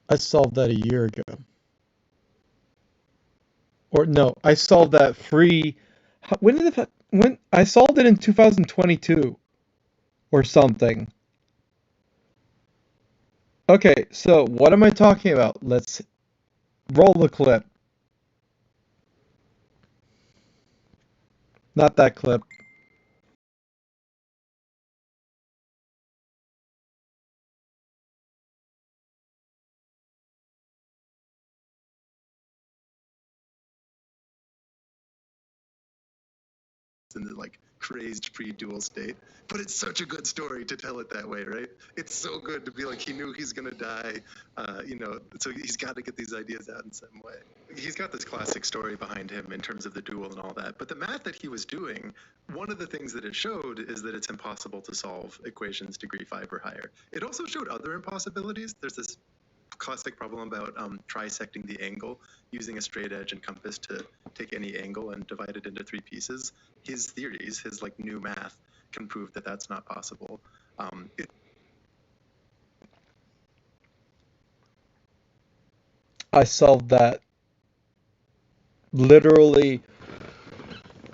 I solved that a year ago. Or no, I solved that free. When did when I solved it in 2022 or something. Okay, so what am I talking about? Let's roll the clip. Not that clip. In the like crazed pre-dual state. But it's such a good story to tell it that way, right? It's so good to be like he knew he's gonna die, so he's got to get these ideas out in some way. He's got this classic story behind him in terms of the dual and all that. But the math that he was doing, one of the things that it showed is that it's impossible to solve equations degree 5 or higher. It also showed other impossibilities. There's this classic problem about trisecting the angle using a straight edge and compass to take any angle and divide it into three pieces. His theories, his like new math, can prove that that's not possible. I solved that literally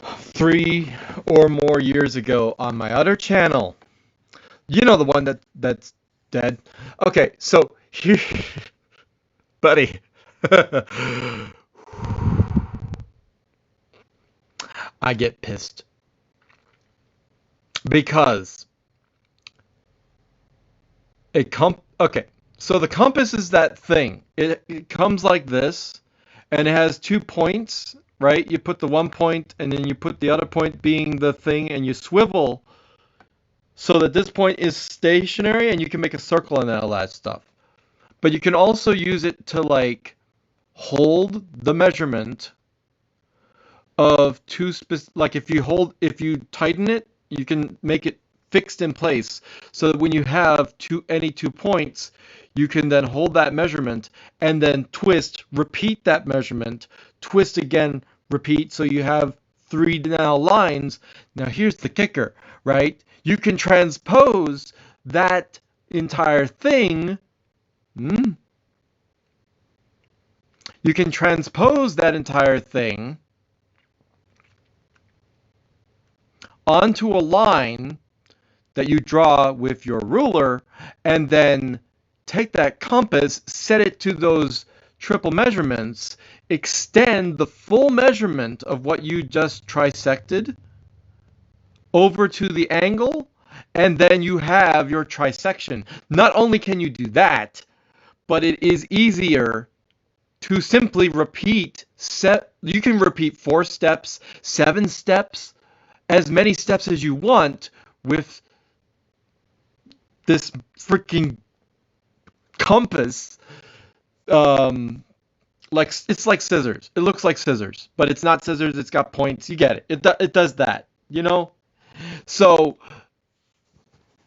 3 or more years ago on my other channel. You know the one that's dead. Okay, so here, buddy. I get pissed because okay, so the compass is that thing. It comes like this, and it has 2 points, right? You put the 1 point, and then you put the other point being the thing, and you swivel so that this point is stationary, and you can make a circle and all that stuff. But you can also use it to like hold the measurement of like if you tighten it, you can make it fixed in place so that when you have any 2 points, you can then hold that measurement and then twist, repeat that measurement, twist again, repeat, so you have three now lines. Now here's the kicker, right? You can transpose that entire thing. You can transpose that entire thing onto a line that you draw with your ruler, and then take that compass, set it to those triple measurements, extend the full measurement of what you just trisected over to the angle, and then you have your trisection. Not only can you do that, but it is easier to simply repeat. You can repeat 4 steps, 7 steps, as many steps as you want with this freaking compass. Like it's like scissors. It looks like scissors, but it's not scissors. It's got points. You get it. It does that. So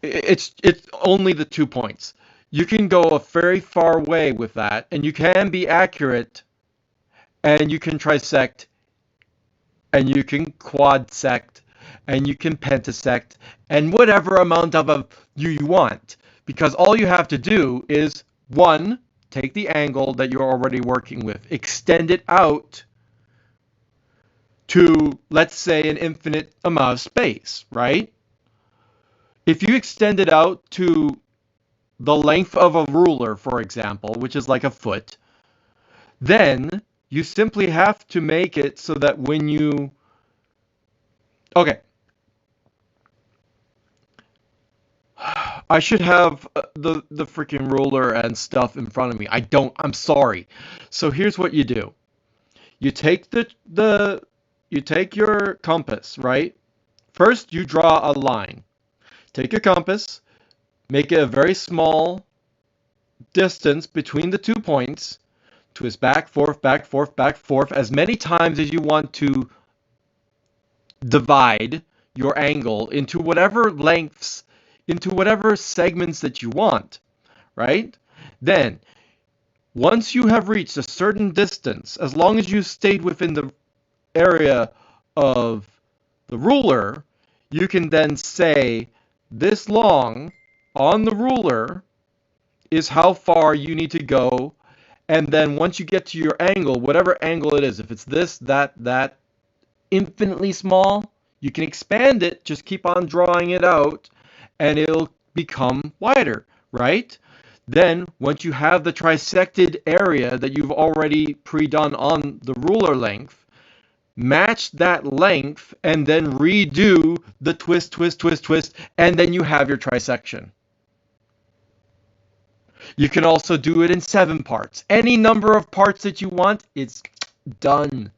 it's only the 2 points. You can go a very far way with that, and you can be accurate, and you can trisect, and you can quadsect, and you can pentasect, and whatever amount of you want. Because all you have to do is, one, take the angle that you're already working with, extend it out to, let's say, an infinite amount of space, right? If you extend it out to the length of a ruler, for example, which is like a foot, then you simply have to make it so that when you... Okay. I should have the freaking ruler and stuff in front of me. I don't. I'm sorry. So here's what you do. You take you take your compass, right? First, you draw a line. Take your compass, make it a very small distance between the 2 points, twist back, forth, back, forth, back, forth, as many times as you want to divide your angle into whatever lengths, into whatever segments that you want, right? Then, once you have reached a certain distance, as long as you stayed within the area of the ruler, you can then say this long on the ruler is how far you need to go And then once you get to your angle, whatever angle it is, if it's this, that, infinitely small, you can expand it, just keep on drawing it out, and it'll become wider, right? Then, once you have the trisected area that you've already pre-done on the ruler length, match that length, and then redo the twist, twist, twist, twist, and then you have your trisection. You can also do it in 7 parts. Any number of parts that you want, it's done.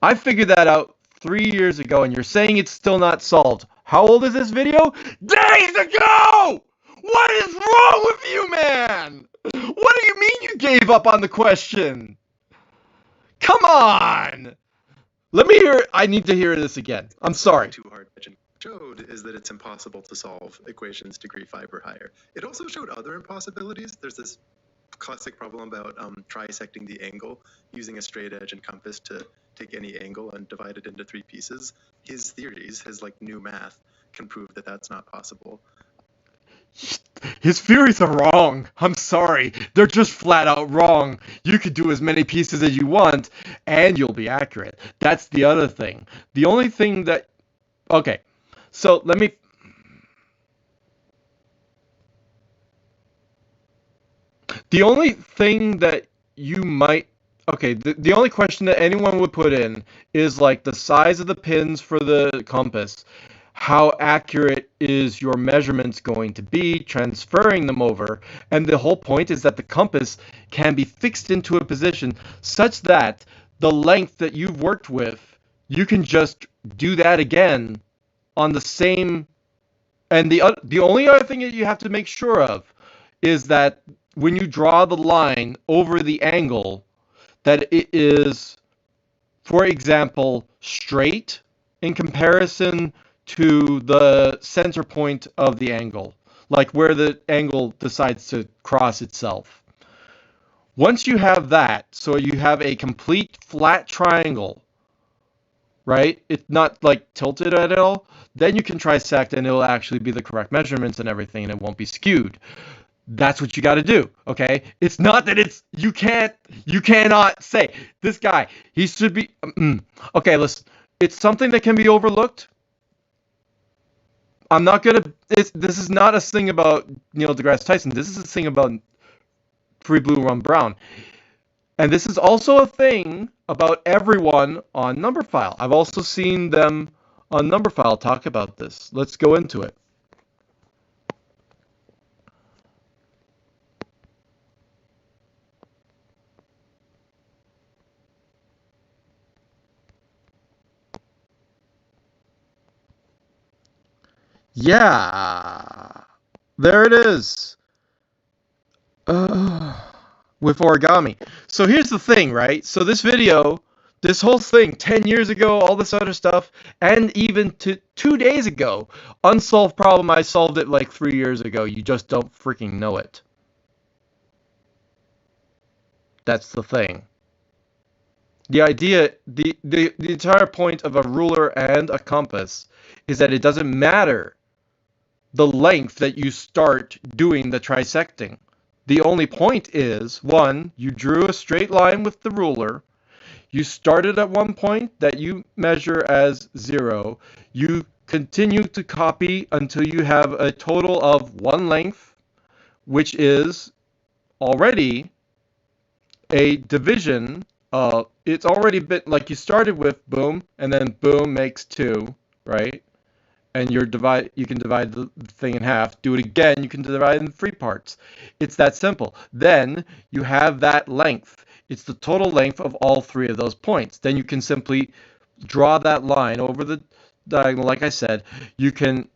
I figured that out 3 years ago, and you're saying it's still not solved. How old is this video? Days ago! What is wrong with you, man? What do you mean you gave up on the question? Come on! Let me hear it. I need to hear this again. I'm sorry. Too hard. Showed is that it's impossible to solve equations degree 5 or higher. It also showed other impossibilities. There's this classic problem about trisecting the angle using a straight edge and compass to take any angle and divide it into 3 pieces. His theories, his like new math, can prove that that's not possible. His theories are wrong. I'm sorry. They're just flat out wrong. You could do as many pieces as you want, and you'll be accurate. That's the other thing. The only thing that... Okay, so let me... The only thing that you might... Okay, the only question that anyone would put in is like the size of the pins for the compass. How accurate is your measurements going to be, transferring them over? And the whole point is that the compass can be fixed into a position such that the length that you've worked with, you can just do that again on the same. And the only other thing that you have to make sure of is that when you draw the line over the angle, that it is, for example, straight in comparison to the center point of the angle, like where the angle decides to cross itself. Once you have that, so you have a complete flat triangle, right? It's not like tilted at all, then you can trisect and it'll actually be the correct measurements and everything, and it won't be skewed. That's what you got to do, okay? It's not that you cannot say, this guy, he should be, okay, listen, it's something that can be overlooked. I'm not going to, this is not a thing about Neil deGrasse Tyson. This is a thing about Free Blue Run Brown. And this is also a thing about everyone on Numberphile. I've also seen them on Numberphile talk about this. Let's go into it. Yeah, there it is. With origami. So here's the thing, right? So this video, this whole thing, 10 years ago, all this other stuff, and even to 2 days ago, unsolved problem, I solved it like 3 years ago. You just don't freaking know it. That's the thing. The idea, the entire point of a ruler and a compass is that it doesn't matter the length that you start doing the trisecting. The only point is, 1, you drew a straight line with the ruler. You started at one point that you measure as 0. You continue to copy until you have a total of 1 length, which is already a division. It's already been, like you started with boom, and then boom makes 2, right? And you can divide the thing in half. Do it again, you can divide it in 3 parts. It's that simple. Then you have that length. It's the total length of all 3 of those points. Then you can simply draw that line over the diagonal, like I said. You can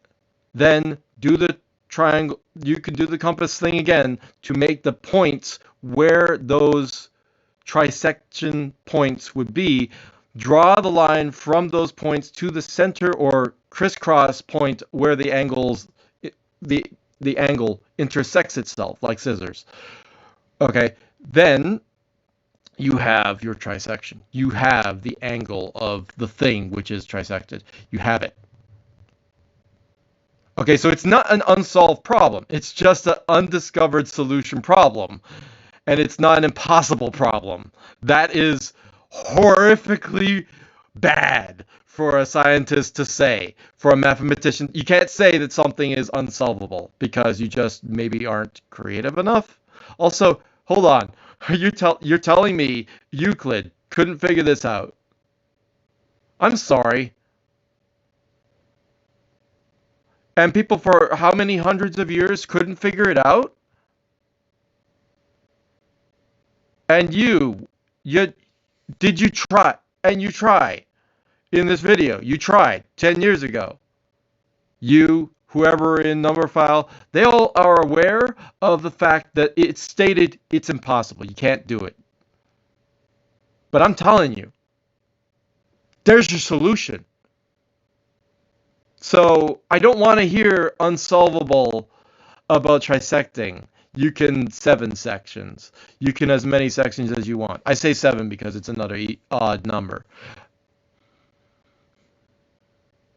then do the triangle. You can do the compass thing again to make the points where those trisection points would be. Draw the line from those points to the center or crisscross point where the angle intersects itself like scissors. Okay, then you have your trisection. You have the angle of the thing which is trisected. You have it. Okay, so it's not an unsolved problem. It's just an undiscovered solution problem. and it's not an impossible problem. That is horrifically bad for a scientist to say. For a mathematician, you can't say that something is unsolvable because you just maybe aren't creative enough. Also, hold on. You're telling me Euclid couldn't figure this out? I'm sorry. And people for how many hundreds of years couldn't figure it out? And you did you try? And you try in this video. You tried 10 years ago. You, whoever in number file, they all are aware of the fact that it's stated it's impossible. You can't do it. But I'm telling you, there's your solution. So I don't want to hear unsolvable about trisecting. You can 7 sections. You can as many sections as you want. I say 7 because it's another odd number.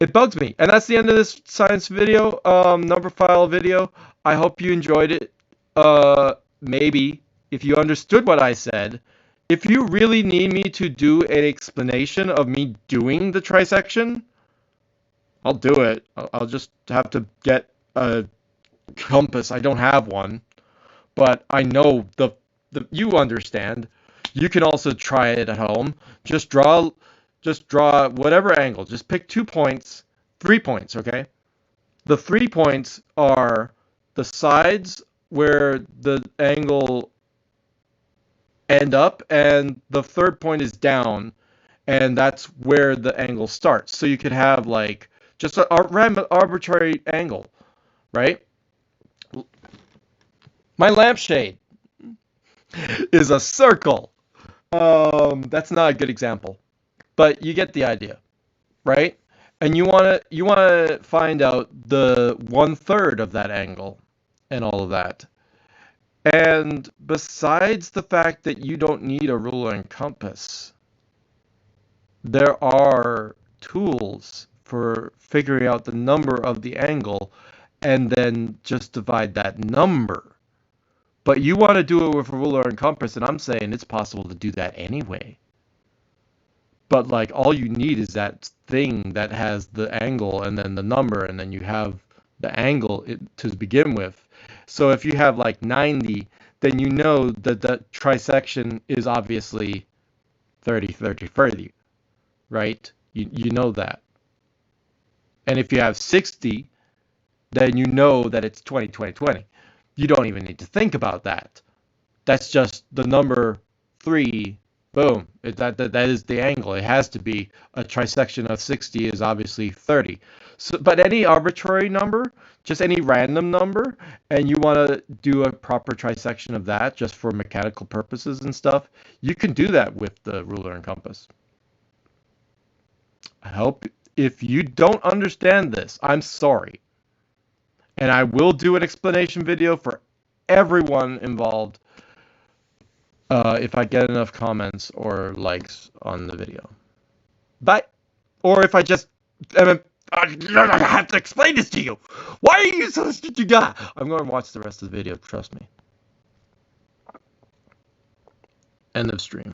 It bugs me. And that's the end of this science video, number file video. I hope you enjoyed it. Maybe, if you understood what I said, if you really need me to do an explanation of me doing the trisection, I'll do it. I'll just have to get a compass. I don't have one, but I know you understand. You can also try it at home. Just draw whatever angle. Just pick 2 points, 3 points, okay? The 3 points are the sides where the angle end up, and the third point is down, and that's where the angle starts. So you could have like just a random arbitrary angle, right? My lampshade is a circle. That's not a good example, but you get the idea, right? And you wanna find out the 1/3 of that angle and all of that. And besides the fact that you don't need a ruler and compass, there are tools for figuring out the number of the angle and then just divide that number. But you want to do it with a ruler and compass, and I'm saying it's possible to do that anyway. But like all you need is that thing that has the angle and then the number, and then you have the angle to begin with. So if you have like 90, then you know that the trisection is obviously 30, 30, 30, right? You know that. And if you have 60, then you know that it's 20, 20, 20. You don't even need to think about that. That's just the number 3. Boom. That is the angle. It has to be a trisection of 60 is obviously 30. So, but any arbitrary number, just any random number, and you want to do a proper trisection of that just for mechanical purposes and stuff, you can do that with the ruler and compass. I hope if you don't understand this, I'm sorry. And I will do an explanation video for everyone involved if I get enough comments or likes on the video. Bye. Or if I just I have to explain this to you. Why are you so stupid? I'm going to watch the rest of the video. Trust me. End of stream.